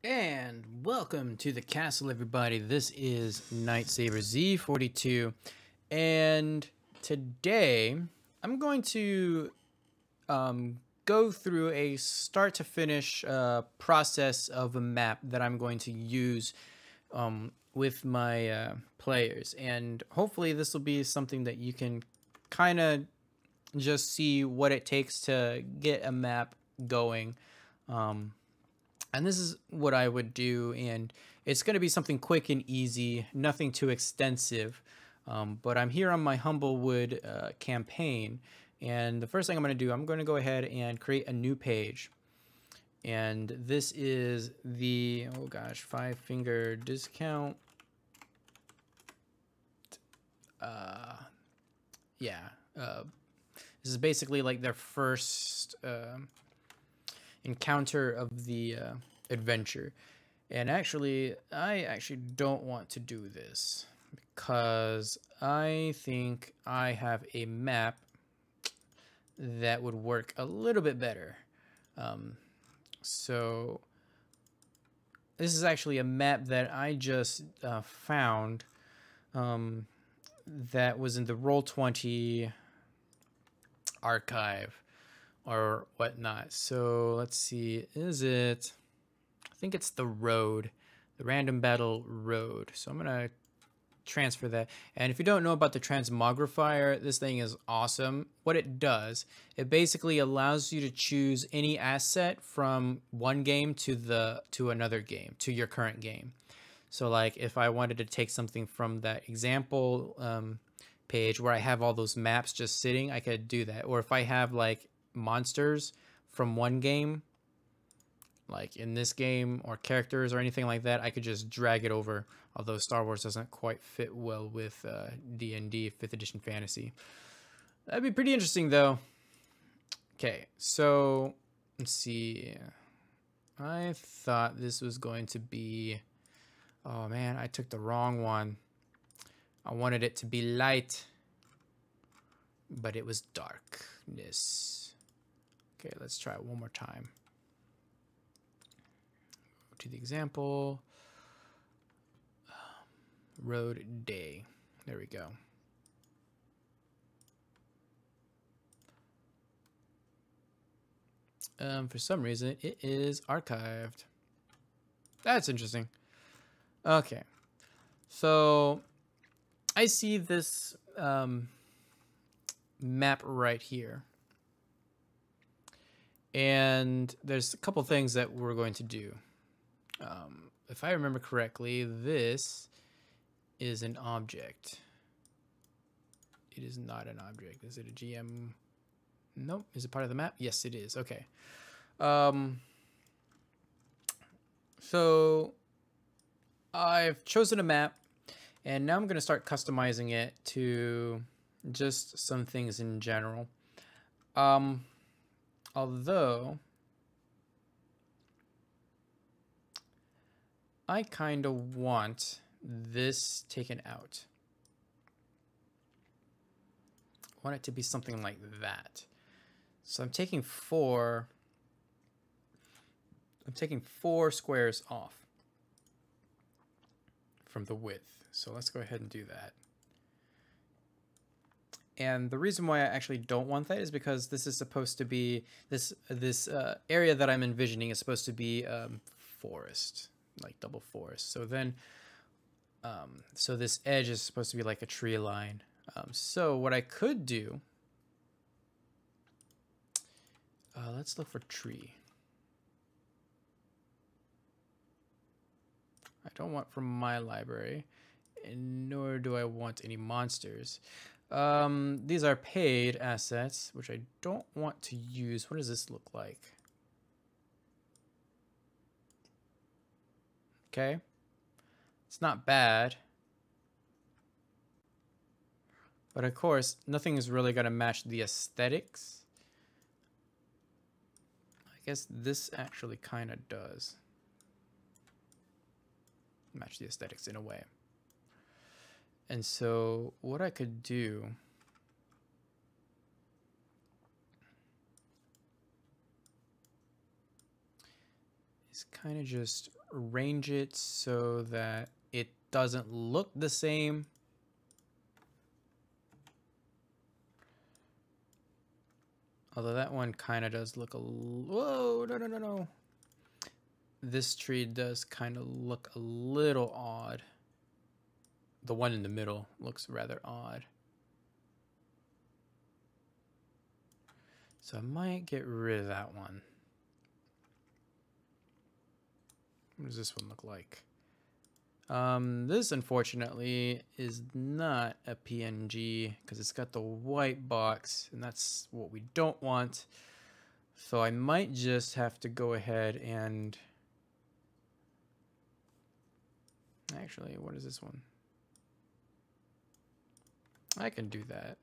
And welcome to the castle, everybody. This is Night Saber Z42, and today I'm going to go through a start to finish process of a map that I'm going to use with my players, and hopefully this will be something that you can kind of just see what it takes to get a map going. And this is what I would do, and it's going to be something quick and easy, nothing too extensive. But I'm here on my Humblewood campaign, and the first thing I'm going to do, I'm going to go ahead and create a new page. And this is the, oh gosh, 5-finger discount. This is basically like their first encounter of the adventure. And I actually don't want to do this because I think I have a map that would work a little bit better. So this is actually a map that I just found that was in the Roll20 archive or whatnot. So let's see, I think it's the road, the random battle road. So I'm gonna transfer that. And if you don't know about the transmogrifier, this thing is awesome. What it does, it basically allows you to choose any asset from one game to another game, to your current game. So like if I wanted to take something from that example page where I have all those maps just sitting, I could do that. Or if I have like monsters from one game, like in this game, or characters or anything like that, I could just drag it over, although Star Wars doesn't quite fit well with D&D 5th edition fantasy. That'd be pretty interesting though. Okay, so let's see, I thought this was going to be, oh man, I took the wrong one. I wanted it to be light, but it was darkness. Okay, let's try it one more time. Go to the example. Road day. There we go. For some reason, it is archived. That's interesting. Okay. So I see this map right here. And there's a couple things that we're going to do. If I remember correctly, this is an object. It is not an object. Is it a GM? Nope. Is it part of the map? Yes, it is. Okay. So I've chosen a map, and now I'm going to start customizing it to just some things in general. Although I kind of want this taken out. I want it to be something like that. So I'm taking four squares off from the width. So let's go ahead and do that. And the reason why I actually don't want that is because this is supposed to be, this area that I'm envisioning is supposed to be forest, like double forest. So then, so this edge is supposed to be like a tree line. So what I could do, let's look for tree. I don't want from my library, and nor do I want any monsters. These are paid assets, which I don't want to use. What does this look like? Okay. It's not bad. But of course, nothing is really going to match the aesthetics. I guess this actually kind of does match the aesthetics in a way. And so what I could do is is kind of just arrange it so that it doesn't look the same. Although that one kind of does look a whoa, no. This tree does kind of look a little odd. The one in the middle looks rather odd. So I might get rid of that one. What does this one look like? This unfortunately is not a PNG because it's got the white box and that's what we don't want. So I might just have to go ahead and actually, what is this one? I can do that.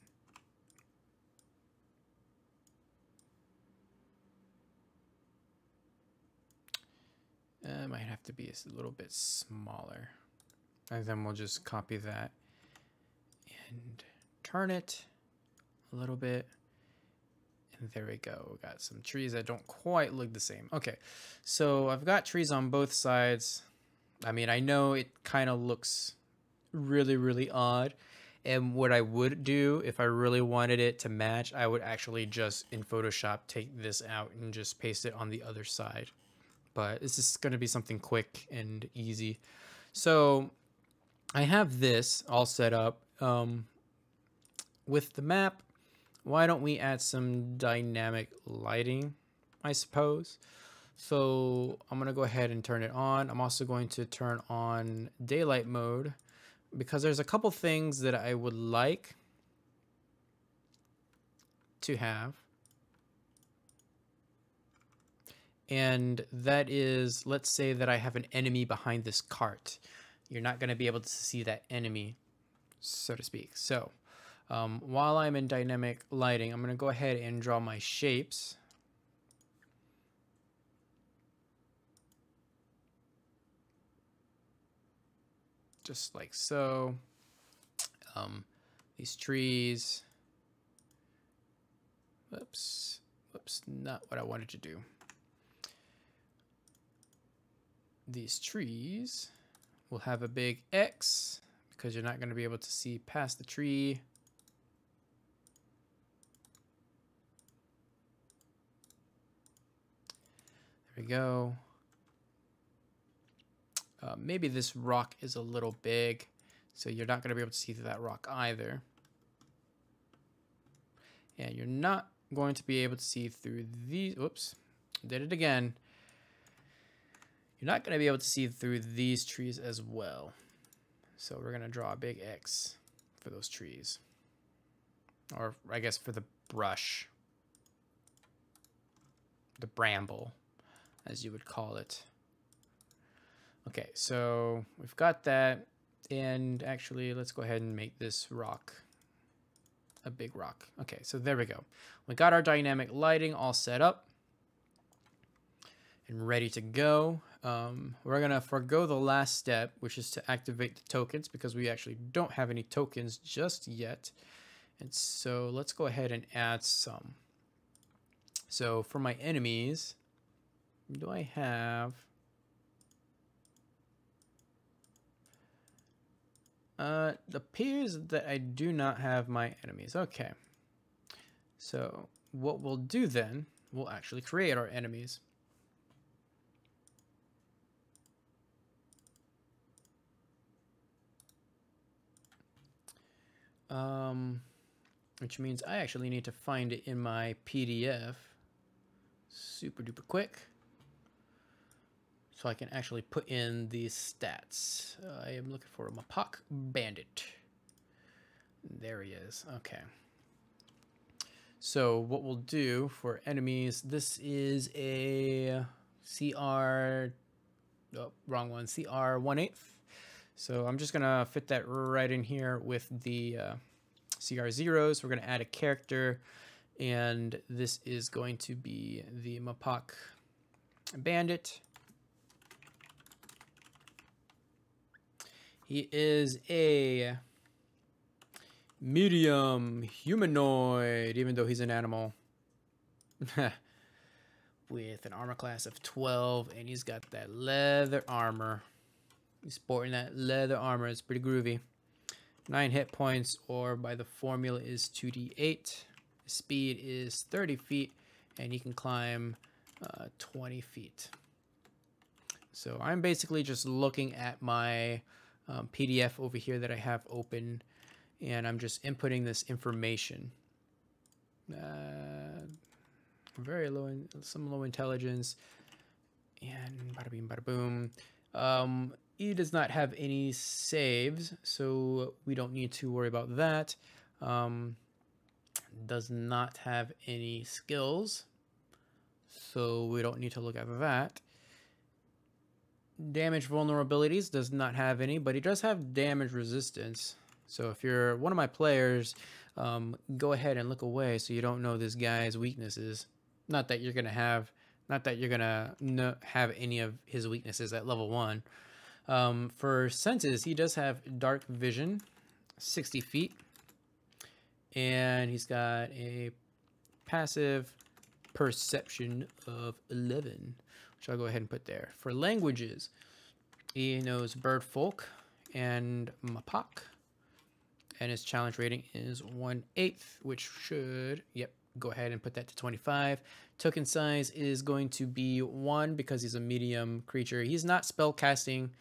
It might have to be a little bit smaller. And then we'll just copy that and turn it a little bit. And there we go. We got some trees that don't quite look the same. Okay, so I've got trees on both sides. I mean, I know it kind of looks really, really odd. And what I would do if I really wanted it to match, I would actually just in Photoshop take this out and just paste it on the other side. But this is going to be something quick and easy. So I have this all set up. With the map, why don't we add some dynamic lighting, I suppose. So I'm going to go ahead and turn it on. I'm also going to turn on daylight mode because there's a couple things that I would like to have. And that is, let's say that I have an enemy behind this cart. You're not going to be able to see that enemy, so to speak. So while I'm in dynamic lighting, I'm going to go ahead and draw my shapes. Just like so. These trees. Whoops, not what I wanted to do. These trees will have a big X because you're not going to be able to see past the tree. There we go. Maybe this rock is a little big, so you're not going to be able to see through that rock either. And you're not going to be able to see through these. Whoops, did it again. You're not going to be able to see through these trees as well. So we're going to draw a big X for those trees. Or I guess for the brush. The bramble, as you would call it. Okay, so we've got that. And actually, let's go ahead and make this rock a big rock. Okay, so there we go. We got our dynamic lighting all set up and ready to go. We're going to forgo the last step, which is to activate the tokens because we actually don't have any tokens just yet. And so let's go ahead and add some. So for my enemies, do I have... it appears that I do not have my enemies. Okay. So what we'll do then, we'll actually create our enemies. Which means I actually need to find it in my PDF super duper quick so I can actually put in these stats. I am looking for a Mapak Bandit. There he is. Okay. So what we'll do for enemies, this is a CR, oh, wrong one, CR 1/8. So I'm just gonna fit that right in here with the CR zeros. We're gonna add a character, and this is going to be the Mapak Bandit. He is a medium humanoid, even though he's an animal. with an armor class of 12, and he's got that leather armor. He's sporting that leather armor. It's pretty groovy. 9 hit points, or by the formula is 2d8. Speed is 30 feet, and he can climb 20 feet. So I'm basically just looking at my PDF over here that I have open, and I'm just inputting this information. Very low, some low intelligence, and bada bing, bada boom. He does not have any saves, so we don't need to worry about that. Does not have any skills, so we don't need to look at that. Damage vulnerabilities, does not have any, but he does have damage resistance. So if you're one of my players, go ahead and look away so you don't know this guy's weaknesses. Not that you're gonna have any of his weaknesses at level 1. For senses, he does have dark vision, 60 feet, and he's got a passive perception of 11, which I'll go ahead and put there. For languages, he knows bird folk and Mapak, and his challenge rating is 1/8, which should, yep, go ahead and put that to 25. Token size is going to be 1 because he's a medium creature. He's not spell casting.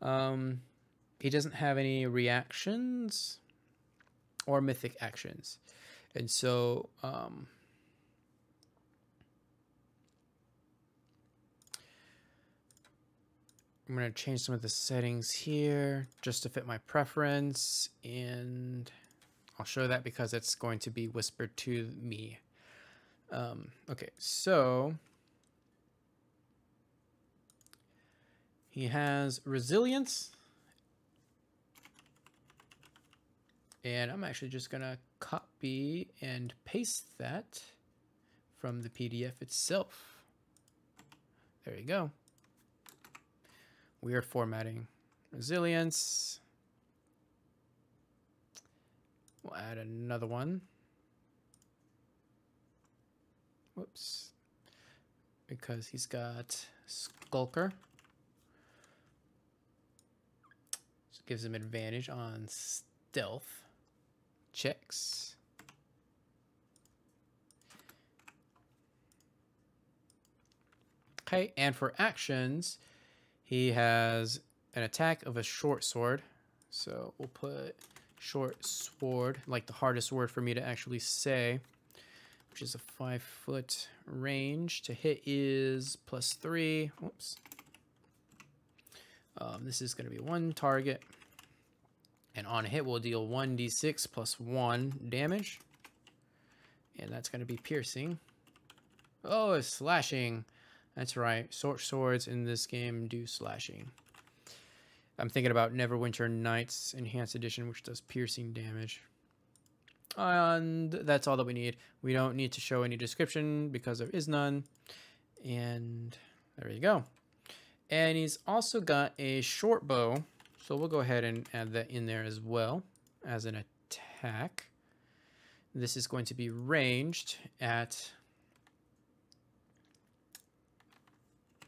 He doesn't have any reactions or mythic actions, and so I'm going to change some of the settings here just to fit my preference, and I'll show that because it's going to be whispered to me. Okay, so he has resilience, and I'm actually just going to copy and paste that from the PDF itself. There you go. Weird formatting. Resilience. We'll add another one. Whoops. Because he's got Skulker. So it gives him advantage on stealth checks. Okay, and for actions, he has an attack of a short sword. So we'll put short sword, like the hardest word for me to actually say, which is a 5-foot range. To hit is +3. Whoops. This is going to be 1 target. And on a hit, we'll deal 1d6 + 1 damage. And that's going to be piercing. Oh, it's slashing. That's right. Short swords in this game do slashing. I'm thinking about Neverwinter Nights Enhanced Edition, which does piercing damage. And that's all that we need. We don't need to show any description because there is none. And there you go. And he's also got a short bow. So we'll go ahead and add that in there as well as an attack. This is going to be ranged at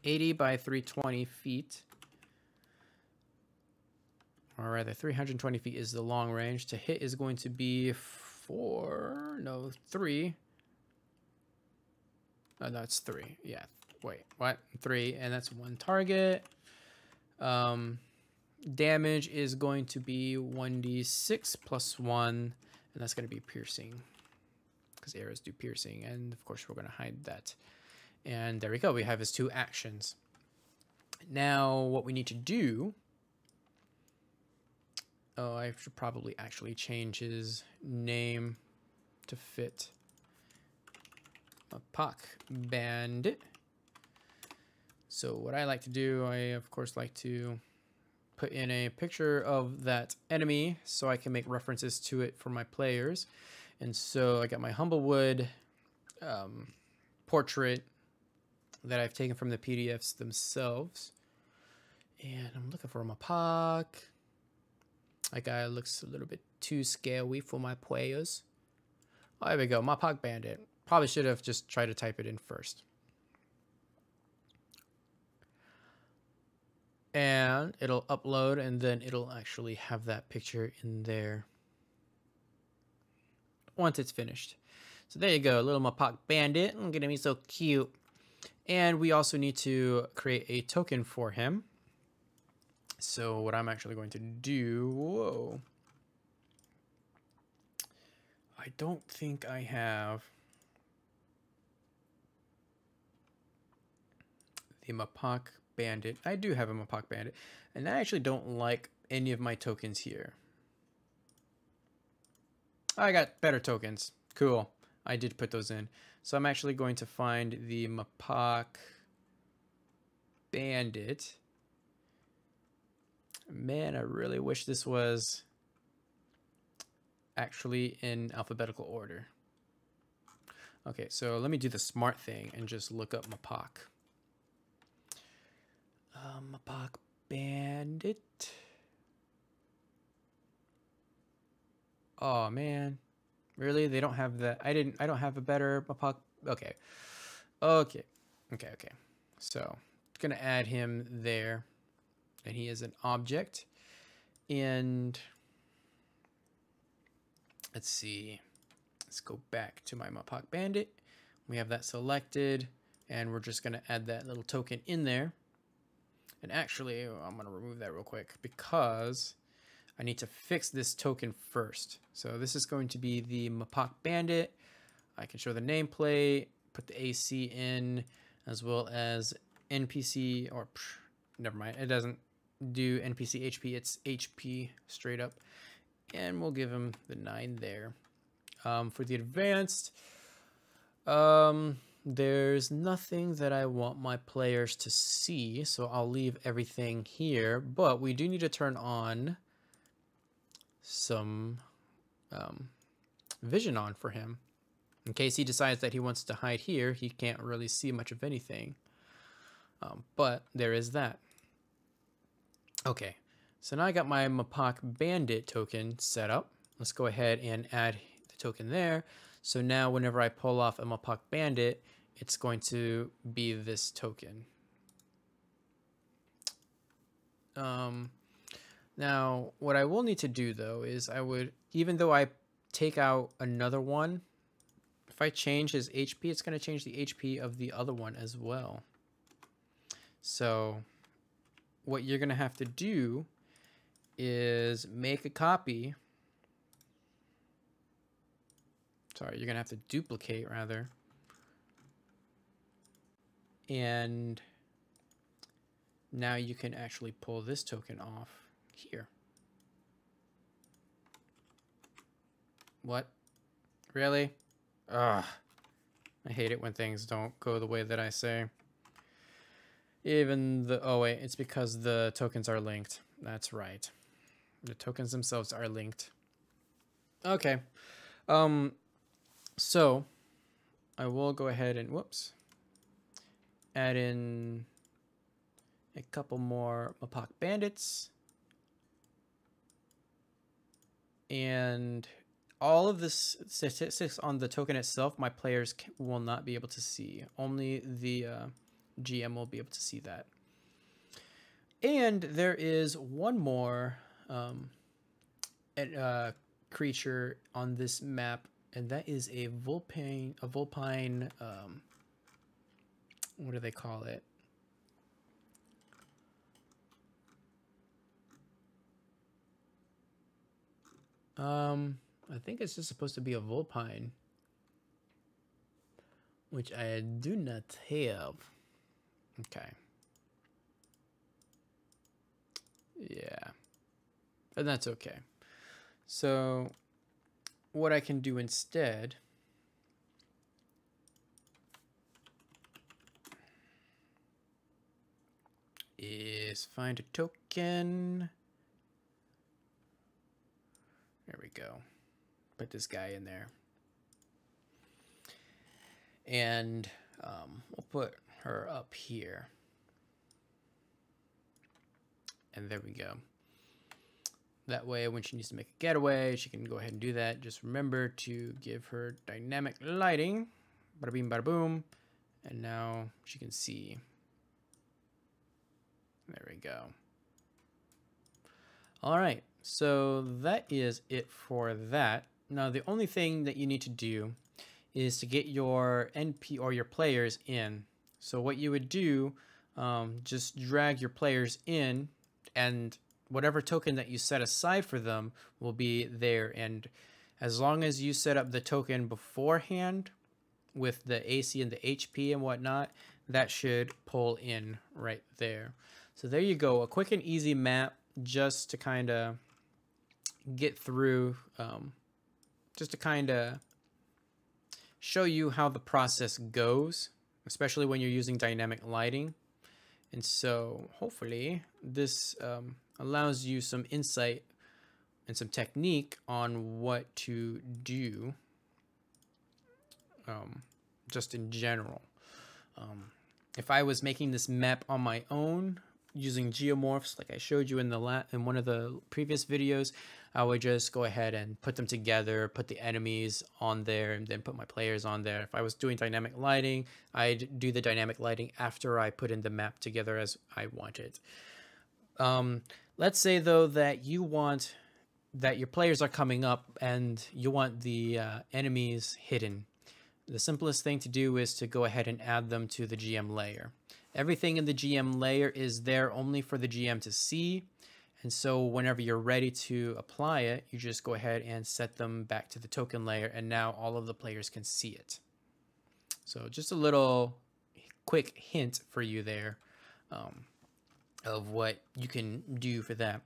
80 by 320 feet. Or rather, 320 feet is the long range. To hit is going to be 3. Oh, that's 3. Yeah. Wait, what? 3, and that's 1 target. Damage is going to be 1d6 + 1, and that's going to be piercing, because arrows do piercing, and of course we're going to hide that. And there we go. We have his 2 actions. Now, what we need to do... Oh, I should probably actually change his name to fit Mapak Bandit. So what I like to do, I of course like to put in a picture of that enemy so I can make references to it for my players. And so I got my Humblewood portrait that I've taken from the PDFs themselves. And I'm looking for Mapak. That guy looks a little bit too scary for my players. Oh, there we go, Mapak Bandit. Probably should have just tried to type it in first. and it'll upload, and then it'll actually have that picture in there once it's finished. So there you go, little Mapak Bandit. Look at him, he's so cute. And we also need to create a token for him. So what I'm actually going to do, whoa. I don't think I have the Mapak Bandit. I do have a Mapak Bandit, and I actually don't like any of my tokens here. I got better tokens. Cool. I did put those in. So I'm actually going to find the Mapak Bandit. Man, I really wish this was actually in alphabetical order. Okay, so let me do the smart thing and just look up Mapak. Mapak Bandit. Oh man, really? They don't have that. I don't have a better Mapak. Okay, okay. So gonna add him there, and he is an object. And let's see. Let's go back to my Mapak Bandit. We have that selected, and we're just gonna add that little token in there. And actually, I'm gonna remove that real quick because I need to fix this token first. So this is going to be the Mapak Bandit. I can show the nameplate, put the AC in, as well as NPC, or never mind, it doesn't do NPC HP, it's HP straight up. And we'll give him the 9 there. For the advanced, there's nothing that I want my players to see, so I'll leave everything here, but we do need to turn on some vision on for him. In case he decides that he wants to hide here, he can't really see much of anything. But there is that. Okay, so now I got my Mapak Bandit token set up. Let's go ahead and add the token there. So now whenever I pull off a Mapak Bandit, it's going to be this token. Now, what I will need to do though is even though I take out another one, if I change his HP, it's going to change the HP of the other one as well. So what you're going to have to do is make a copy. Sorry, you're going to have to duplicate rather. And now you can actually pull this token off here. What? Really? Ugh. I hate it when things don't go the way that I say. Oh wait, it's because the tokens are linked. That's right. The tokens themselves are linked. Okay. So I will go ahead and, whoops, add in a couple more Mapak Bandits. And all of this statistics on the token itself, my players will not be able to see. Only the GM will be able to see that. And there is one more creature on this map, and that is a vulpine. What do they call it? I think it's just supposed to be a vulpine, which I do not have. Okay. Yeah, and that's okay. So what I can do instead is find a token. There we go. Put this guy in there. And we'll put her up here. And there we go. That way, when she needs to make a getaway, she can go ahead and do that. Just remember to give her dynamic lighting. Bada beam, bada boom. And now she can see. There we go. All right, so that is it for that. Now, the only thing that you need to do is to get your NP or your players in. So what you would do, just drag your players in, and whatever token that you set aside for them will be there. And as long as you set up the token beforehand with the AC and the HP and whatnot, that should pull in right there. So there you go, a quick and easy map just to kind of get through, just to kind of show you how the process goes, especially when you're using dynamic lighting. And so hopefully this allows you some insight and some technique on what to do, just in general. If I was making this map on my own using geomorphs like I showed you in one of the previous videos, I would just go ahead and put them together, put the enemies on there, and then put my players on there. If I was doing dynamic lighting, I'd do the dynamic lighting after I put in the map together as I want it. Let's say though that you want that your players are coming up and you want the enemies hidden. The simplest thing to do is to go ahead and add them to the GM layer. Everything in the GM layer is there only for the GM to see. And so whenever you're ready to apply it, you just go ahead and set them back to the token layer, and now all of the players can see it. So just a little quick hint for you there, of what you can do for that.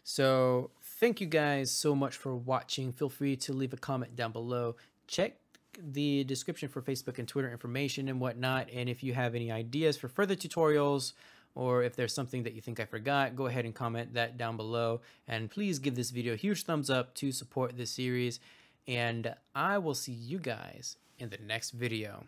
So thank you guys so much for watching. Feel free to leave a comment down below. Check the description for Facebook and Twitter information and whatnot. And if you have any ideas for further tutorials, or if there's something that you think I forgot, go ahead and comment that down below. And please give this video a huge thumbs up to support this series. And I will see you guys in the next video.